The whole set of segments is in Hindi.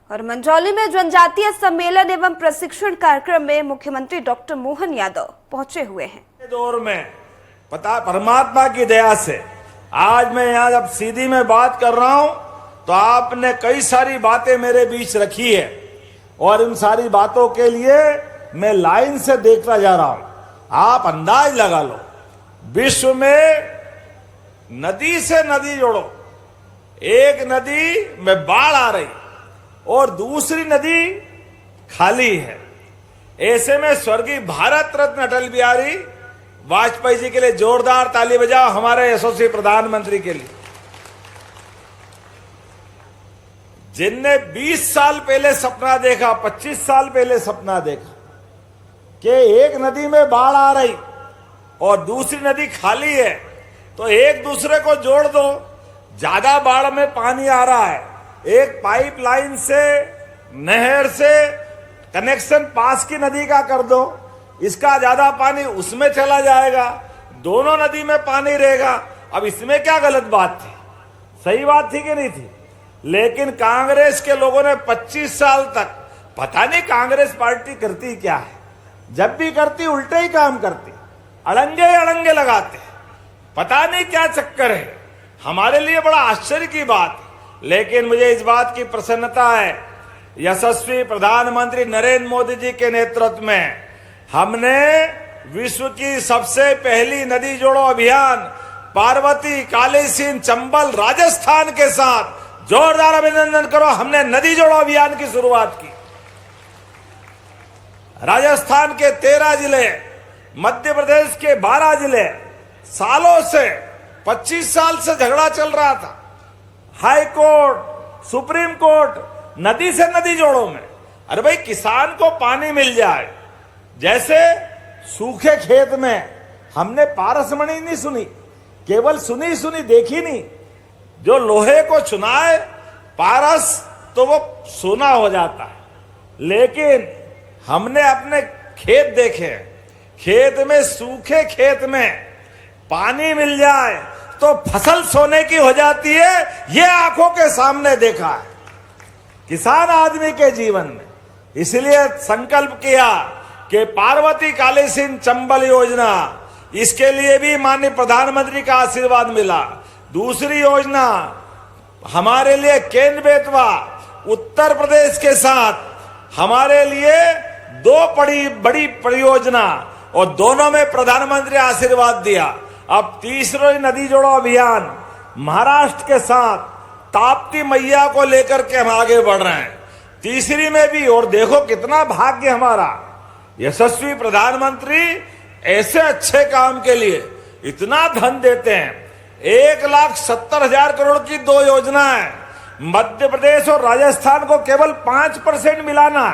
और मंझौली में जनजातीय सम्मेलन एवं प्रशिक्षण कार्यक्रम में मुख्यमंत्री डॉक्टर मोहन यादव पहुंचे हुए हैं। दौर में पता परमात्मा की दया से आज मैं यहाँ जब सीधी में बात कर रहा हूँ तो आपने कई सारी बातें मेरे बीच रखी है और इन सारी बातों के लिए मैं लाइन से देखता जा रहा हूँ। आप अंदाज लगा लो, विश्व में नदी से नदी जोड़ो, एक नदी में बाढ़ आ रही और दूसरी नदी खाली है। ऐसे में स्वर्गीय भारत रत्न अटल बिहारी वाजपेयी जी के लिए जोरदार ताली बजाओ, हमारे यशस्वी प्रधानमंत्री के लिए, जिनने 20 साल पहले सपना देखा, 25 साल पहले सपना देखा कि एक नदी में बाढ़ आ रही और दूसरी नदी खाली है तो एक दूसरे को जोड़ दो। ज्यादा बाढ़ में पानी आ रहा है, एक पाइपलाइन से नहर से कनेक्शन पास की नदी का कर दो, इसका ज्यादा पानी उसमें चला जाएगा, दोनों नदी में पानी रहेगा। अब इसमें क्या गलत बात थी? सही बात थी कि नहीं थी? लेकिन कांग्रेस के लोगों ने 25 साल तक, पता नहीं कांग्रेस पार्टी करती क्या है, जब भी करती उल्टे ही काम करती, अड़ंगे अड़ंगे लगाते, पता नहीं क्या चक्कर है। हमारे लिए बड़ा आश्चर्य की बात है, लेकिन मुझे इस बात की प्रसन्नता है, यशस्वी प्रधानमंत्री नरेंद्र मोदी जी के नेतृत्व में हमने विश्व की सबसे पहली नदी जोड़ो अभियान पार्वती, काली सिंध, चंबल, राजस्थान के साथ, जोरदार अभिनंदन करो, हमने नदी जोड़ो अभियान की शुरुआत की। राजस्थान के 13 जिले, मध्य प्रदेश के 12 जिले, सालों से 25 साल से झगड़ा चल रहा था, हाई कोर्ट, सुप्रीम कोर्ट, नदी से नदी जोड़ो में। अरे भाई, किसान को पानी मिल जाए, जैसे सूखे खेत में हमने पारसमणि नहीं सुनी, केवल सुनी सुनी देखी नहीं, जो लोहे को चुनाए पारस तो वो सोना हो जाता है। लेकिन हमने अपने खेत देखे, खेत में, सूखे खेत में पानी मिल जाए तो फसल सोने की हो जाती है, ये आंखों के सामने देखा है किसान आदमी के जीवन में। इसलिए संकल्प किया कि पार्वती, काली सिंध, चंबल योजना, इसके लिए भी माननीय प्रधानमंत्री का आशीर्वाद मिला। दूसरी योजना हमारे लिए केन बेतवा, उत्तर प्रदेश के साथ हमारे लिए 2 बड़ी परियोजना, और दोनों में प्रधानमंत्री आशीर्वाद दिया। अब तीसरी नदी जोड़ो अभियान महाराष्ट्र के साथ ताप्ती मैया को लेकर के हम आगे बढ़ रहे हैं, तीसरी में भी। और देखो कितना भाग्य हमारा, यशस्वी प्रधानमंत्री ऐसे अच्छे काम के लिए इतना धन देते हैं। 1,70,000 करोड़ की 2 योजनाएं, मध्य प्रदेश और राजस्थान को केवल 5% मिलाना,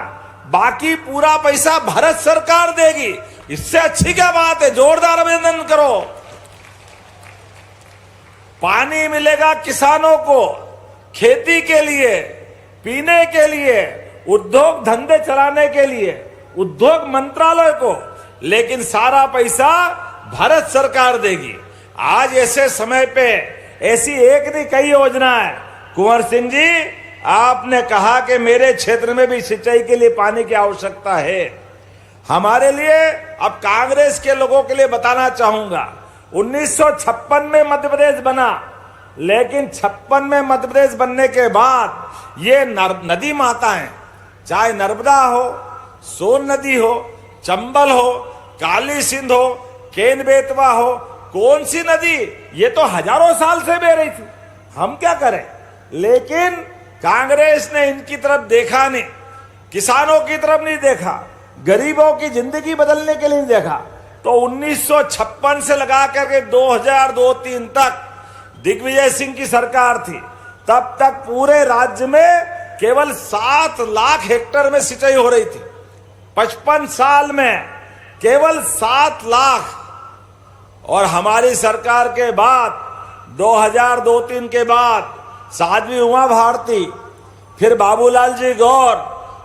बाकी पूरा पैसा भारत सरकार देगी। इससे अच्छी क्या बात है? जोरदार अभिनंदन करो। पानी मिलेगा किसानों को, खेती के लिए, पीने के लिए, उद्योग धंधे चलाने के लिए, उद्योग मंत्रालय को, लेकिन सारा पैसा भारत सरकार देगी। आज ऐसे समय पे ऐसी एक नहीं कई योजनाएं। कुंवर सिंह जी, आपने कहा कि मेरे क्षेत्र में भी सिंचाई के लिए पानी की आवश्यकता है। हमारे लिए, अब कांग्रेस के लोगों के लिए बताना चाहूंगा, 1956 में मध्य प्रदेश बना, लेकिन 56 में मध्य प्रदेश बनने के बाद ये नदी माताएं, चाहे नर्मदा हो, सोन नदी हो, चंबल हो, काली सिंध हो, केन बेतवा हो, कौन सी नदी, ये तो हजारों साल से बह रही थी। हम क्या करें? लेकिन कांग्रेस ने इनकी तरफ देखा नहीं, किसानों की तरफ नहीं देखा, गरीबों की जिंदगी बदलने के लिए नहीं देखा। तो 1956 से लगा करके 2002-03 तक दिग्विजय सिंह की सरकार थी, तब तक पूरे राज्य में केवल 7 लाख हेक्टेयर में सिंचाई हो रही थी। 55 साल में केवल 7 लाख। और हमारी सरकार के बाद 2002-03 के बाद साध्वी उमा भारती, फिर बाबूलाल जी गौर,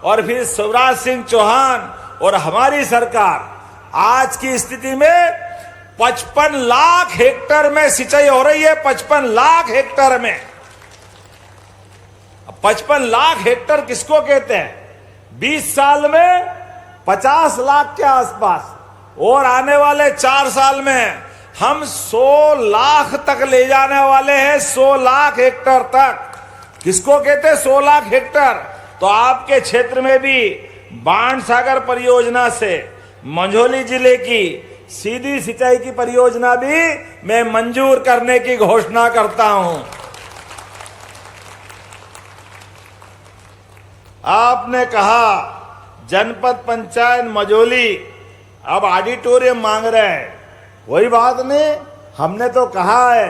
और फिर शिवराज सिंह चौहान, और हमारी सरकार, आज की स्थिति में 55 लाख हेक्टेयर में सिंचाई हो रही है। 55 लाख हेक्टेयर में 55 लाख हेक्टर किसको कहते हैं? 20 साल में 50 लाख के आसपास, और आने वाले 4 साल में हम 100 लाख तक ले जाने वाले हैं। 100 लाख हेक्टर तक किसको कहते हैं? 100 लाख हेक्टर। तो आपके क्षेत्र में भी बाण सागर परियोजना से मंझौली जिले की सीधी सिंचाई की परियोजना भी मैं मंजूर करने की घोषणा करता हूं। आपने कहा जनपद पंचायत मझौली अब ऑडिटोरियम मांग रहे हैं। वही बात नहीं, हमने तो कहा है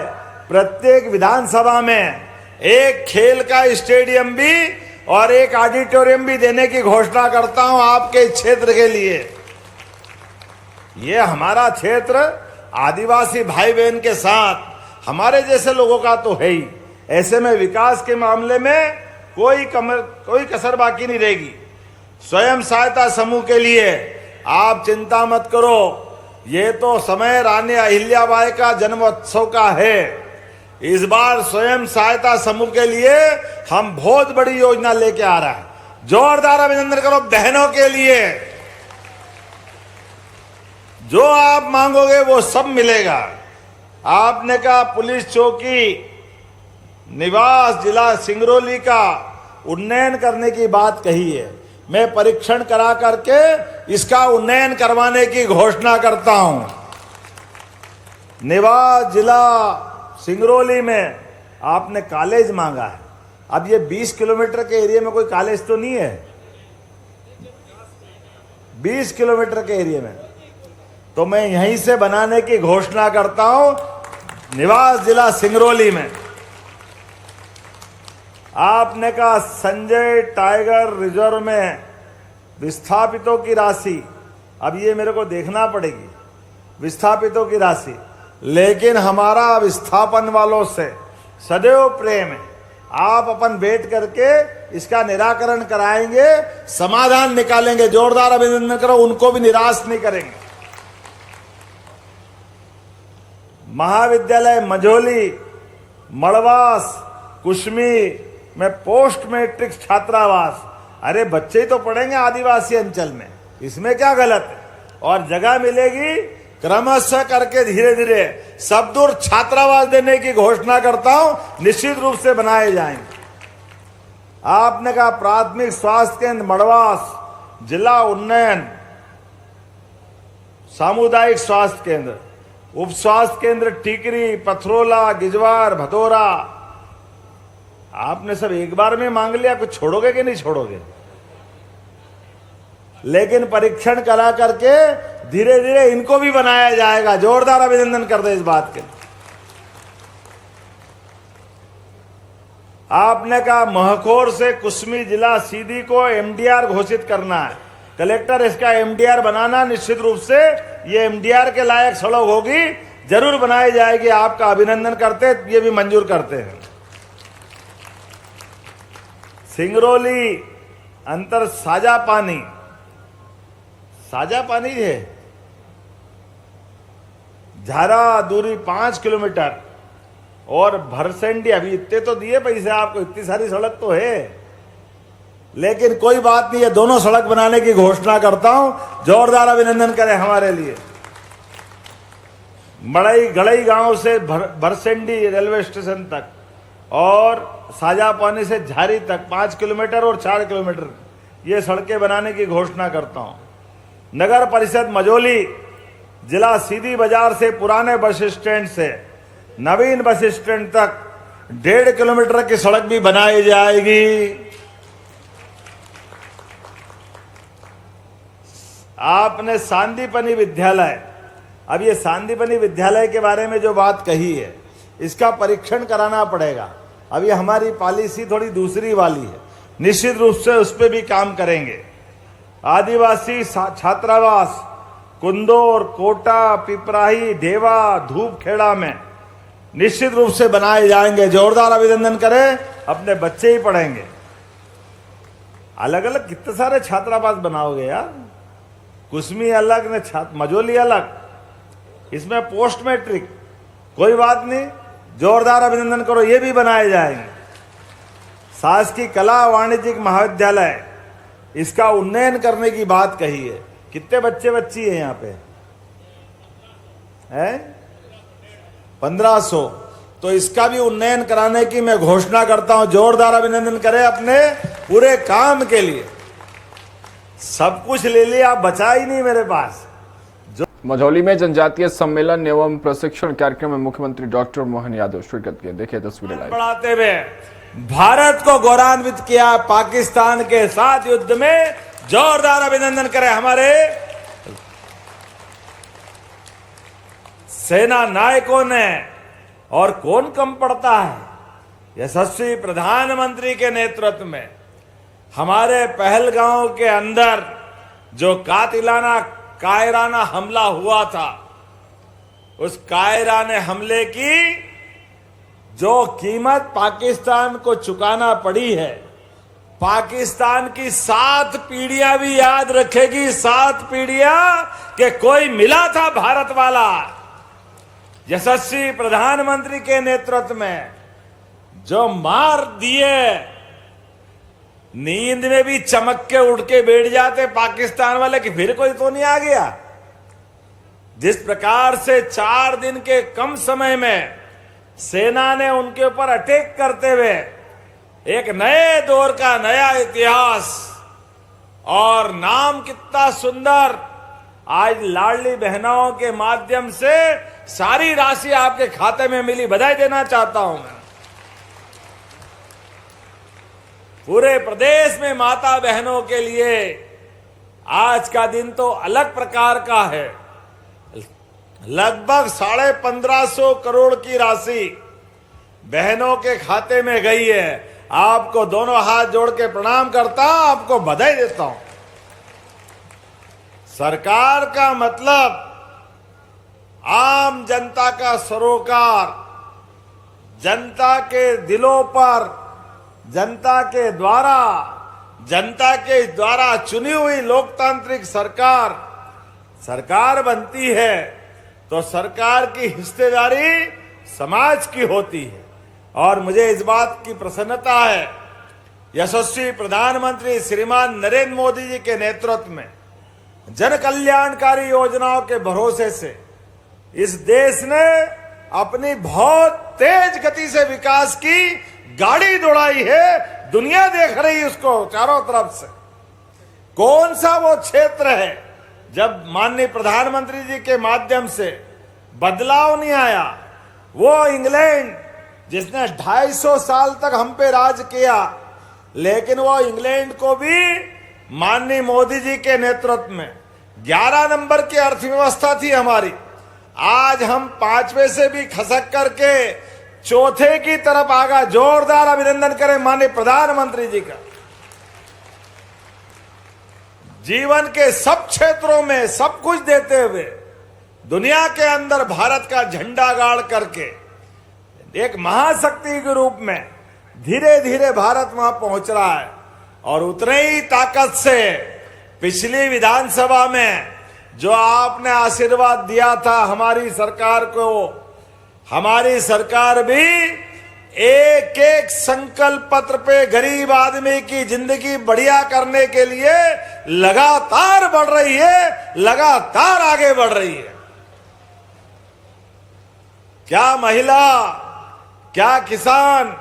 प्रत्येक विधानसभा में एक खेल का स्टेडियम भी और एक ऑडिटोरियम भी देने की घोषणा करता हूं आपके क्षेत्र के लिए। ये हमारा क्षेत्र आदिवासी भाई बहन के साथ हमारे जैसे लोगों का तो है ही। ऐसे में विकास के मामले में कोई कसर बाकी नहीं रहेगी। स्वयं सहायता समूह के लिए आप चिंता मत करो, ये तो समय रानी अहिल्याबाई का जन्मोत्सव का है। इस बार स्वयं सहायता समूह के लिए हम बहुत बड़ी योजना लेके आ रहा है। जोरदार अभिनंदन करो बहनों के लिए। जो आप मांगोगे वो सब मिलेगा। आपने कहा पुलिस चौकी निवास जिला सिंगरौली का उन्नयन करने की बात कही है। मैं परीक्षण करा करके इसका उन्नयन करवाने की घोषणा करता हूं। निवास जिला सिंगरौली में आपने कॉलेज मांगा है। अब ये 20 किलोमीटर के एरिया में कोई कॉलेज तो नहीं है। 20 किलोमीटर के एरिया में तो मैं यहीं से बनाने की घोषणा करता हूं निवास जिला सिंगरौली में। आपने कहा संजय टाइगर रिजर्व में विस्थापितों की राशि, अब ये मेरे को देखना पड़ेगी विस्थापितों की राशि, लेकिन हमारा विस्थापन वालों से सदैव प्रेम है। आप अपन बैठ करके इसका निराकरण कराएंगे, समाधान निकालेंगे। जोरदार अभिनंदन करो, उनको भी निराश नहीं करेंगे। महाविद्यालय मझौली मड़वास कुश्मी में पोस्ट मैट्रिक छात्रावास, अरे बच्चे ही तो पढ़ेंगे आदिवासी अंचल में, इसमें क्या गलत है? और जगह मिलेगी क्रमशः करके धीरे धीरे सब दूर छात्रावास देने की घोषणा करता हूं, निश्चित रूप से बनाए जाएंगे। आपने कहा प्राथमिक स्वास्थ्य केंद्र मड़वास जिला उन्नयन, सामुदायिक स्वास्थ्य केंद्र, उप स्वास्थ्य केंद्र टिकरी, पथरोला, गिजवार, भदौरा, आपने सब एक बार में मांग लिया, कुछ छोड़ोगे कि नहीं छोड़ोगे? लेकिन परीक्षण करा करके धीरे धीरे इनको भी बनाया जाएगा। जोरदार अभिनंदन कर दे इस बात के। आपने कहा महखोर से कुसमी जिला सीधी को एमडीआर घोषित करना है। कलेक्टर इसका एमडीआर बनाना, निश्चित रूप से ये एमडीआर के लायक सड़क होगी, जरूर बनाई जाएगी। आपका अभिनंदन करते, ये भी मंजूर करते हैं। सिंगरौली अंतर साजा पानी है, झारा दूरी 5 किलोमीटर और भरसेंडी, अभी इतने तो दिए पैसे आपको, इतनी सारी सड़क तो है, लेकिन कोई बात नहीं है, दोनों सड़क बनाने की घोषणा करता हूं। जोरदार अभिनंदन करें हमारे लिए। मड़ई गड़ई गांव से भरसेंडी रेलवे स्टेशन तक और साजा पानी से झारी तक 5 किलोमीटर और 4 किलोमीटर ये सड़कें बनाने की घोषणा करता हूं। नगर परिषद मझौली जिला सीधी बाजार से पुराने बस स्टैंड से नवीन बस स्टैंड तक 1.5 किलोमीटर की सड़क भी बनाई जाएगी। आपने सांदीपनी विद्यालय, अब ये सांदीपनी विद्यालय के बारे में जो बात कही है, इसका परीक्षण कराना पड़ेगा। अब ये हमारी पॉलिसी थोड़ी दूसरी वाली है, निश्चित रूप से उस पर भी काम करेंगे। आदिवासी छात्रावास कुंदौर, कोटा, पिपराही, ढेवा, धूपखेड़ा में निश्चित रूप से बनाए जाएंगे। जोरदार अभिनंदन करें, अपने बच्चे ही पढ़ेंगे। अलग अलग कितने सारे छात्रावास बनाओगे यार, कुसमी अलग ने मझौली अलग, इसमें पोस्ट मैट्रिक, कोई बात नहीं, जोरदार अभिनंदन करो, ये भी बनाए जाएंगे। शासकीय कला वाणिज्यिक महाविद्यालय, इसका उन्नयन करने की बात कही है। कितने बच्चे बच्ची है यहाँ पे? है 1500। तो इसका भी उन्नयन कराने की मैं घोषणा करता हूं। जोरदार अभिनंदन करें अपने पूरे काम के लिए। सब कुछ ले लिया, आप बचा ही नहीं मेरे पास। मझौली में जनजातीय सम्मेलन एवं प्रशिक्षण कार्यक्रम में मुख्यमंत्री डॉक्टर मोहन यादव शिरकत किए। देखिए तस्वीरें लाइव। बढ़ाते हुए भारत को गौरवान्वित किया पाकिस्तान के साथ युद्ध में। जोरदार अभिनंदन करें हमारे सेना नायकों ने। और कौन कम पड़ता है? यशस्वी प्रधानमंत्री के नेतृत्व में हमारे पहलगांव के अंदर जो कायराना हमला हुआ था, उस कायराने हमले की जो कीमत पाकिस्तान को चुकाना पड़ी है, पाकिस्तान की 7 पीढ़ियां भी याद रखेगी। 7 पीढ़ियां कि कोई मिला था भारत वाला। यशस्वी प्रधानमंत्री के नेतृत्व में जो मार दिए, नींद में भी चमक के उठ के बैठ जाते पाकिस्तान वाले कि फिर कोई तो नहीं आ गया। जिस प्रकार से 4 दिन के कम समय में सेना ने उनके ऊपर अटैक करते हुए एक नए दौर का नया इतिहास, और नाम कितना सुंदर। आज लाडली बहनों के माध्यम से सारी राशि आपके खाते में मिली, बधाई देना चाहता हूं मैं। पूरे प्रदेश में माता बहनों के लिए आज का दिन तो अलग प्रकार का है। लगभग 1550 करोड़ की राशि बहनों के खाते में गई है। आपको दोनों हाथ जोड़ के प्रणाम करता हूं, आपको बधाई देता हूं। सरकार का मतलब आम जनता का सरोकार, जनता के दिलों पर, जनता के द्वारा चुनी हुई लोकतांत्रिक सरकार बनती है तो सरकार की हिस्सेदारी समाज की होती है। और मुझे इस बात की प्रसन्नता है, यशस्वी प्रधानमंत्री श्रीमान नरेंद्र मोदी जी के नेतृत्व में जन कल्याणकारी योजनाओं के भरोसे से इस देश ने अपनी बहुत तेज गति से विकास की गाड़ी दौड़ाई है। दुनिया देख रही है उसको चारों तरफ से। कौन सा वो क्षेत्र है जब माननीय प्रधानमंत्री जी के माध्यम से बदलाव नहीं आया? वो इंग्लैंड जिसने 250 साल तक हम पे राज किया, लेकिन वो इंग्लैंड को भी माननीय मोदी जी के नेतृत्व में 11 नंबर की अर्थव्यवस्था थी हमारी। आज हम 5वें से भी खसक करके चौथे की तरफ आगा। जोरदार अभिनंदन करें माननीय प्रधानमंत्री जी का। जीवन के सब क्षेत्रों में सब कुछ देते हुए दुनिया के अंदर भारत का झंडा गाड़ करके एक महाशक्ति के रूप में धीरे धीरे भारत वहां पहुंच रहा है। और उतने ही ताकत से पिछली विधानसभा में जो आपने आशीर्वाद दिया था हमारी सरकार को, हमारी सरकार भी एक एक संकल्प पत्र पे गरीब आदमी की जिंदगी बढ़िया करने के लिए लगातार बढ़ रही है, लगातार आगे बढ़ रही है। क्या महिला, क्या किसान,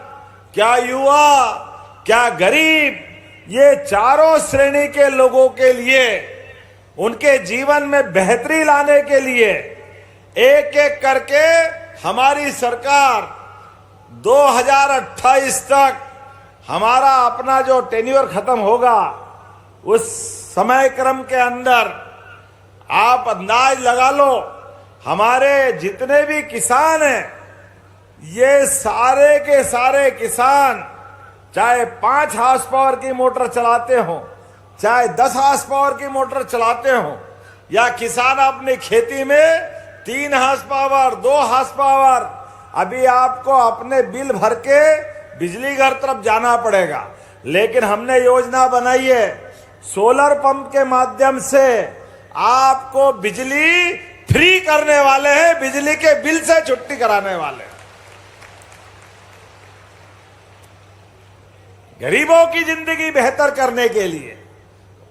क्या युवा, क्या गरीब, ये चारों श्रेणी के लोगों के लिए उनके जीवन में बेहतरी लाने के लिए एक एक करके हमारी सरकार 2028 तक हमारा अपना जो टेन्योर खत्म होगा, उस समय क्रम के अंदर आप अंदाज लगा लो, हमारे जितने भी किसान हैं, ये सारे के सारे किसान चाहे 5 हार्स पावर की मोटर चलाते हो, चाहे 10 हार्स पावर की मोटर चलाते हो, या किसान अपनी खेती में 3 हार्स पावर, 2 हार्स पावर, अभी आपको अपने बिल भर के बिजली घर तरफ जाना पड़ेगा। लेकिन हमने योजना बनाई है, सोलर पंप के माध्यम से आपको बिजली फ्री करने वाले हैं, बिजली के बिल से छुट्टी कराने वाले हैं। गरीबों की जिंदगी बेहतर करने के लिए,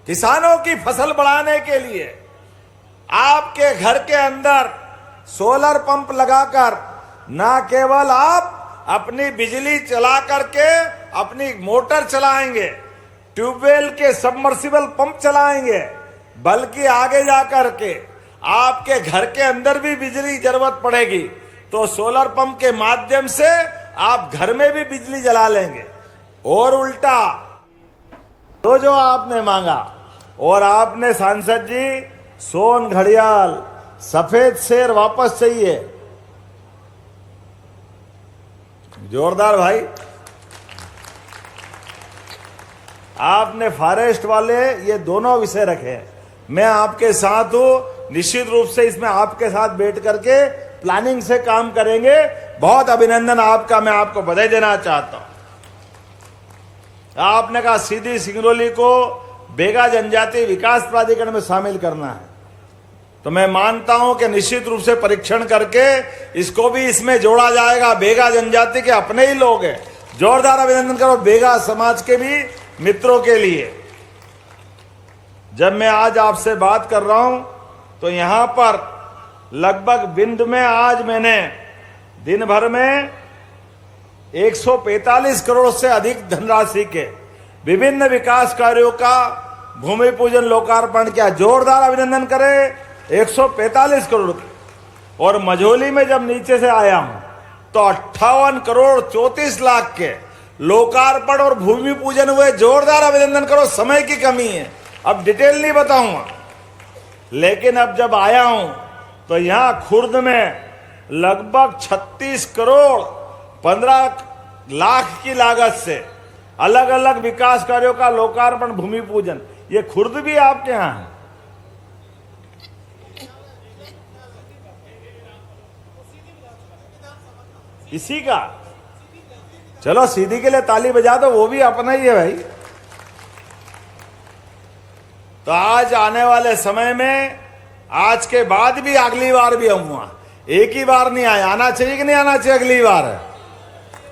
किसानों की फसल बढ़ाने के लिए आपके घर के अंदर सोलर पंप लगाकर ना केवल आप अपनी बिजली चला करके अपनी मोटर चलाएंगे, ट्यूबवेल के सबमर्सिबल पंप चलाएंगे, बल्कि आगे जाकर के आपके घर के अंदर भी बिजली जरूरत पड़ेगी तो सोलर पंप के माध्यम से आप घर में भी बिजली जला लेंगे। और उल्टा तो जो आपने मांगा, और आपने सांसद जी सोन घड़ियाल सफेद शेर वापस चाहिए। जोरदार भाई, आपने फॉरेस्ट वाले ये दोनों विषय रखे। मैं आपके साथ हूं, निश्चित रूप से इसमें आपके साथ बैठ करके प्लानिंग से काम करेंगे। बहुत अभिनंदन आपका, मैं आपको बधाई देना चाहता हूं। आपने कहा सीधी सिंगरौली को बेगा जनजाति विकास प्राधिकरण में शामिल करना है, तो मैं मानता हूं कि निश्चित रूप से परीक्षण करके इसको भी इसमें जोड़ा जाएगा। बेगा जनजाति के अपने ही लोग हैं। जोरदार अभिनंदन करो बेगा समाज के भी मित्रों के लिए। जब मैं आज आपसे बात कर रहा हूं तो यहां पर लगभग बिंद में आज मैंने दिन भर में 145 करोड़ से अधिक धनराशि के विभिन्न विकास कार्यों का भूमि पूजन लोकार्पण किया। जोरदार अभिनंदन करें 145 करोड़ के। और मझौली में जब नीचे से आया हूं तो 58 करोड़ 34 लाख के लोकार्पण और भूमि पूजन हुए। जोरदार अभिनंदन करो। समय की कमी है, अब डिटेल नहीं बताऊंगा, लेकिन अब जब आया हूं तो यहां खुर्द में लगभग 36 करोड़ 15 लाख की लागत से अलग अलग विकास कार्यों का लोकार्पण भूमि पूजन, ये खुर्द भी आपके यहां है। इसी का, चलो सीधी के लिए ताली बजा दो, वो भी अपना ही है भाई। तो आज आने वाले समय में, आज के बाद भी अगली बार भी आऊंगा, एक ही बार नहीं आया, आना चाहिए कि नहीं आना चाहिए अगली बार?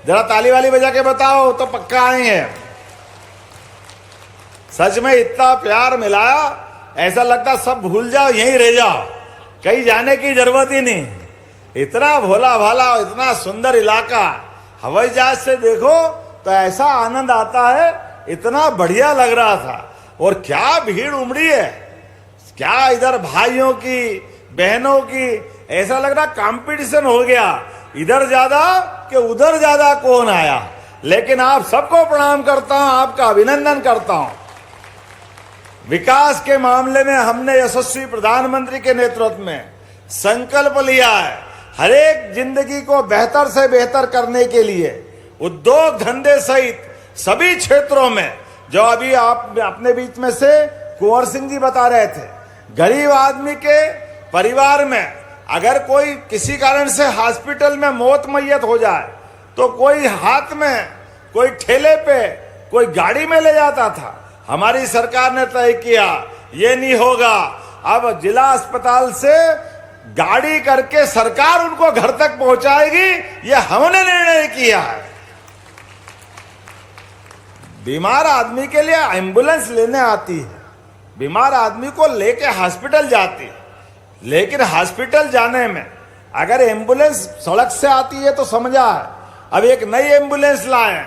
जरा ताली वाली बजा के बताओ तो पक्का आएंगे। सच में इतना प्यार मिलाया, ऐसा लगता सब भूल जाओ, यहीं रह जाओ, कहीं जाने की जरूरत ही नहीं। इतना भोला भाला, इतना सुंदर इलाका, हवाई जहाज से देखो तो ऐसा आनंद आता है, इतना बढ़िया लग रहा था। और क्या भीड़ उमड़ी है, क्या इधर भाइयों की बहनों की, ऐसा लग रहा कंपटीशन हो गया, इधर ज्यादा कि उधर ज्यादा कौन आया। लेकिन आप सबको प्रणाम करता हूं, आपका अभिनंदन करता हूं। विकास के मामले में हमने यशस्वी प्रधानमंत्री के नेतृत्व में संकल्प लिया है, हर एक जिंदगी को बेहतर से बेहतर करने के लिए उद्योग धंधे सहित सभी क्षेत्रों में, जो अभी आप अपने बीच में से कुंवर सिंह जी बता रहे थे, गरीब आदमी के परिवार में अगर कोई किसी कारण से हॉस्पिटल में मौत मैयत हो जाए तो कोई हाथ में, कोई ठेले पे, कोई गाड़ी में ले जाता था। हमारी सरकार ने तय किया ये नहीं होगा, अब जिला अस्पताल से गाड़ी करके सरकार उनको घर तक पहुंचाएगी, ये हमने निर्णय किया है। बीमार आदमी के लिए एम्बुलेंस लेने आती है, बीमार आदमी को लेके हॉस्पिटल जाती है, लेकिन हॉस्पिटल जाने में अगर एम्बुलेंस सड़क से आती है तो समझा है, अब एक नई एम्बुलेंस लाए,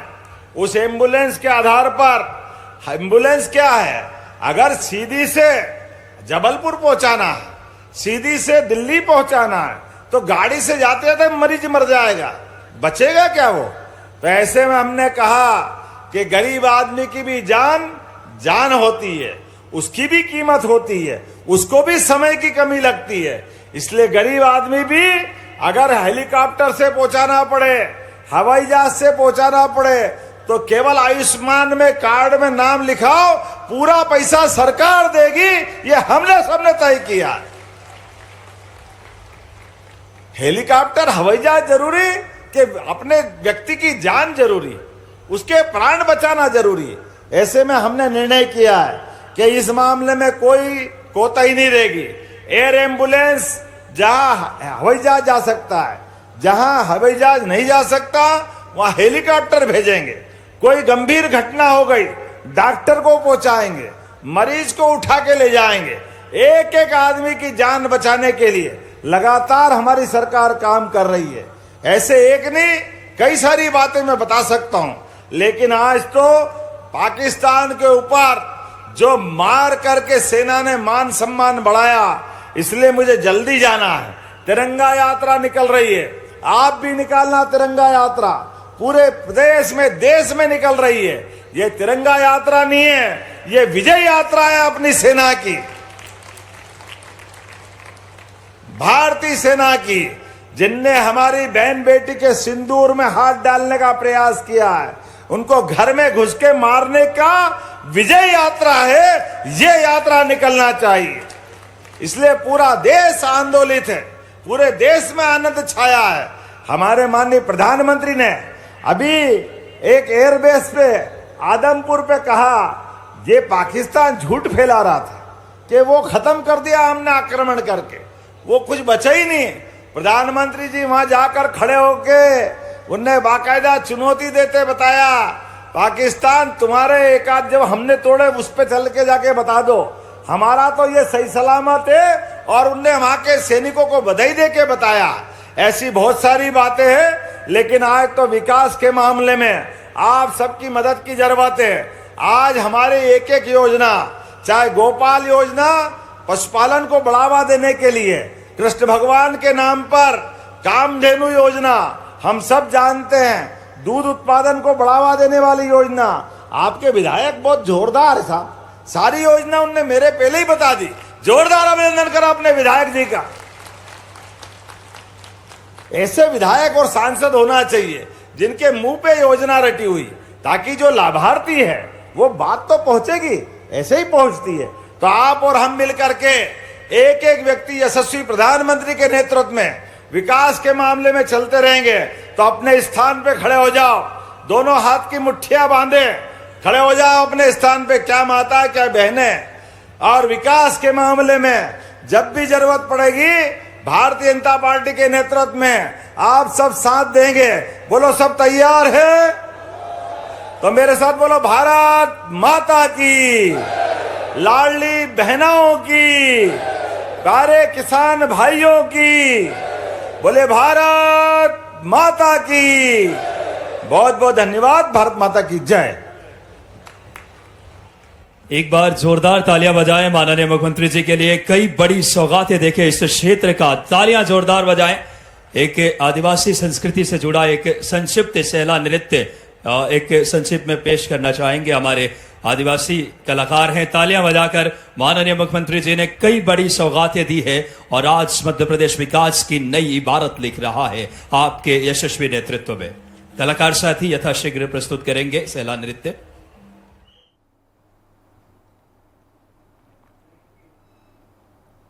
उस एम्बुलेंस के आधार पर, एम्बुलेंस क्या है, अगर सीधी से जबलपुर पहुंचाना है, सीधी से दिल्ली पहुंचाना है, तो गाड़ी से जाते जाते मरीज मर जाएगा, बचेगा क्या वो? तो ऐसे में हमने कहा कि गरीब आदमी की भी जान जान होती है, उसकी भी कीमत होती है, उसको भी समय की कमी लगती है। इसलिए गरीब आदमी भी अगर हेलीकॉप्टर से पहुंचाना पड़े, हवाई जहाज से पहुंचाना पड़े, तो केवल आयुष्मान में कार्ड में नाम लिखाओ, पूरा पैसा सरकार देगी, ये हमने सबने तय किया। हेलीकॉप्टर हवाई जहाज जरूरी कि अपने व्यक्ति की जान जरूरी, उसके प्राण बचाना जरूरी है। ऐसे में हमने निर्णय किया है कि इस मामले में कोई कोताही नहीं रहेगी। एयर एम्बुलेंस जहां हवाई जहाज जा सकता है, जहां हवाई जहाज नहीं जा सकता वहां हेलीकॉप्टर भेजेंगे। कोई गंभीर घटना हो गई, डॉक्टर को पहुंचाएंगे, मरीज को उठा के ले जाएंगे। एक एक आदमी की जान बचाने के लिए लगातार हमारी सरकार काम कर रही है। ऐसे एक नहीं, कई सारी बातें मैं बता सकता हूं, लेकिन आज तो पाकिस्तान के ऊपर जो मार करके सेना ने मान सम्मान बढ़ाया, इसलिए मुझे जल्दी जाना है। तिरंगा यात्रा निकल रही है, आप भी निकालना तिरंगा यात्रा। पूरे प्रदेश में, देश में निकल रही है। ये तिरंगा यात्रा नहीं है, ये विजय यात्रा है अपनी सेना की, भारतीय सेना की, जिनने हमारी बहन बेटी के सिंदूर में हाथ डालने का प्रयास किया है, उनको घर में घुस के मारने का विजय यात्रा है। ये यात्रा निकलना चाहिए। इसलिए पूरा देश आंदोलित है, पूरे देश में आनंद छाया है। हमारे माननीय प्रधानमंत्री ने अभी एक एयरबेस पे आदमपुर पे कहा, ये पाकिस्तान झूठ फैला रहा था कि वो खत्म कर दिया हमने आक्रमण करके, वो कुछ बचा ही नहीं। प्रधानमंत्री जी वहां जाकर खड़े होके उनने बाकायदा चुनौती देते बताया, पाकिस्तान तुम्हारे एक आध जब हमने तोड़े उस पे चल के जाके बता दो, हमारा तो ये सही सलामत है। और उनने वहां के सैनिकों को बधाई दे के बताया। ऐसी बहुत सारी बातें हैं, लेकिन आज तो विकास के मामले में आप सबकी मदद की जरूरत है। आज हमारे एक एक योजना, चाहे गोपाल योजना पशुपालन को बढ़ावा देने के लिए, कृष्ण भगवान के नाम पर कामधेनु योजना, हम सब जानते हैं, दूध उत्पादन को बढ़ावा देने वाली योजना। आपके विधायक बहुत जोरदार है साहब, सारी योजना उनने मेरे पहले ही बता दी। जोरदार अभिनंदन करा अपने विधायक जी का। ऐसे विधायक और सांसद होना चाहिए जिनके मुंह पे योजना रटी हुई, ताकि जो लाभार्थी है वो बात तो पहुंचेगी, ऐसे ही पहुंचती है। तो आप और हम मिलकर के एक एक व्यक्ति यशस्वी प्रधानमंत्री के नेतृत्व में विकास के मामले में चलते रहेंगे। तो अपने स्थान पे खड़े हो जाओ, दोनों हाथ की मुट्ठियां बांधे खड़े हो जाओ अपने स्थान पे, क्या माता क्या बहनें। और विकास के मामले में जब भी जरूरत पड़ेगी, भारतीय जनता पार्टी के नेतृत्व में आप सब साथ देंगे। बोलो सब तैयार है? तो मेरे साथ बोलो, भारत माता की, लाडली बहनों की, प्यारे किसान भाइयों की, बोले भारत माता की। बहुत बहुत धन्यवाद। भारत माता की जय। एक बार जोरदार तालियां बजाएं माननीय मुख्यमंत्री जी के लिए। कई बड़ी सौगातें देखे इस क्षेत्र का, तालियां जोरदार बजाएं। एक आदिवासी संस्कृति से जुड़ा एक संक्षिप्त सेला नृत्य एक संक्षिप्त में पेश करना चाहेंगे। हमारे आदिवासी कलाकार हैं, तालियां बजाकर माननीय मुख्यमंत्री जी ने कई बड़ी सौगातें दी है और आज मध्य प्रदेश विकास की नई इबारत लिख रहा है आपके यशस्वी नेतृत्व में। कलाकार साथी यथाशीघ्र प्रस्तुत करेंगे सेला नृत्य।